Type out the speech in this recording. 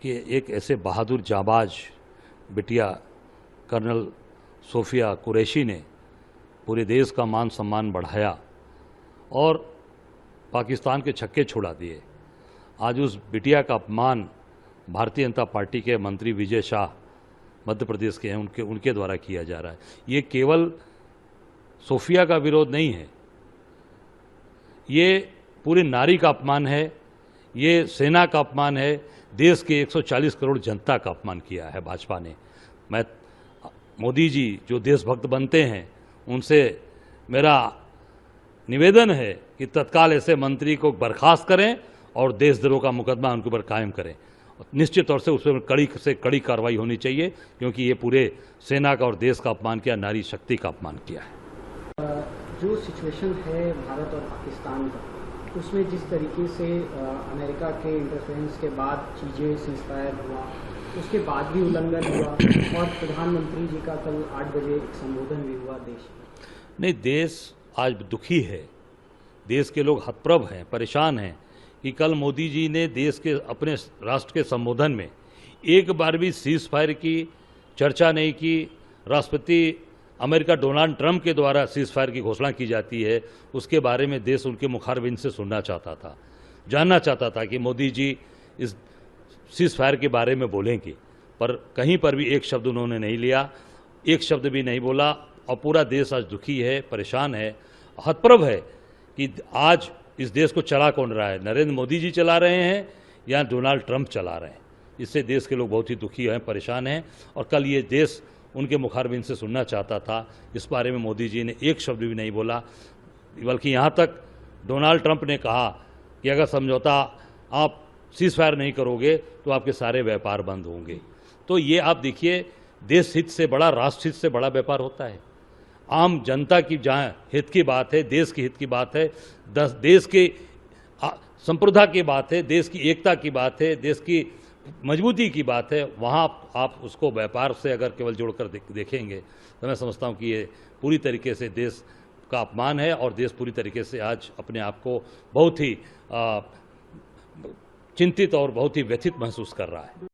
कि एक ऐसे बहादुर जाबाज बिटिया कर्नल सोफिया कुरैशी ने पूरे देश का मान सम्मान बढ़ाया और पाकिस्तान के छक्के छुड़ा दिए। आज उस बिटिया का अपमान भारतीय जनता पार्टी के मंत्री विजय शाह मध्य प्रदेश के हैं, उनके द्वारा किया जा रहा है। ये केवल सोफिया का विरोध नहीं है, ये पूरी नारी का अपमान है, ये सेना का अपमान है, देश के 140 करोड़ जनता का अपमान किया है भाजपा ने। मैं मोदी जी जो देशभक्त बनते हैं उनसे मेरा निवेदन है कि तत्काल ऐसे मंत्री को बर्खास्त करें और देशद्रोह का मुकदमा उनके ऊपर कायम करें। निश्चित तौर से उस पर कड़ी से कड़ी कार्रवाई होनी चाहिए, क्योंकि ये पूरे सेना का और देश का अपमान किया, नारी शक्ति का अपमान किया है। जो सिचुएशन है भारत और पाकिस्तान का, उसमें जिस तरीके से अमेरिका के इंटरफेरेंस के बाद चीज़ें सीज़फायर हुआ, उसके बाद भी उल्लंघन हुआ और प्रधानमंत्री जी का कल 8 बजे एक संबोधन भी हुआ देश में। नहीं, देश आज दुखी है, देश के लोग हतप्रभ हैं, परेशान हैं कि कल मोदी जी ने देश के अपने राष्ट्र के संबोधन में एक बार भी सीज़ फायर की चर्चा नहीं की। राष्ट्रपति अमेरिका डोनाल्ड ट्रंप के द्वारा सीज़ फायर की घोषणा की जाती है, उसके बारे में देश उनके मुखारबिंद से सुनना चाहता था, जानना चाहता था कि मोदी जी इस सीज़ फायर के बारे में बोलेंगे, पर कहीं पर भी एक शब्द उन्होंने नहीं लिया, एक शब्द भी नहीं बोला। और पूरा देश आज दुखी है, परेशान है, हतप्रभ है कि आज इस देश को चला कौन रहा है, नरेंद्र मोदी जी चला रहे हैं या डोनाल्ड ट्रंप चला रहे हैं। इससे देश के लोग बहुत ही दुखी हैं, परेशान हैं। और कल ये देश उनके मुखारबिंद से सुनना चाहता था, इस बारे में मोदी जी ने एक शब्द भी नहीं बोला। बल्कि यहाँ तक डोनाल्ड ट्रंप ने कहा कि अगर समझौता आप सीज़ फायर नहीं करोगे तो आपके सारे व्यापार बंद होंगे। तो ये आप देखिए, देश हित से बड़ा, राष्ट्र हित से बड़ा व्यापार होता है। आम जनता की जहाँ हित की बात है, देश के हित की बात है, देश की संप्रभुता की बात है, देश की एकता की बात है, देश की मजबूती की बात है, वहाँ आप उसको व्यापार से अगर केवल जोड़कर देखेंगे तो मैं समझता हूँ कि ये पूरी तरीके से देश का अपमान है और देश पूरी तरीके से आज अपने आप को बहुत ही चिंतित और बहुत ही व्यथित महसूस कर रहा है।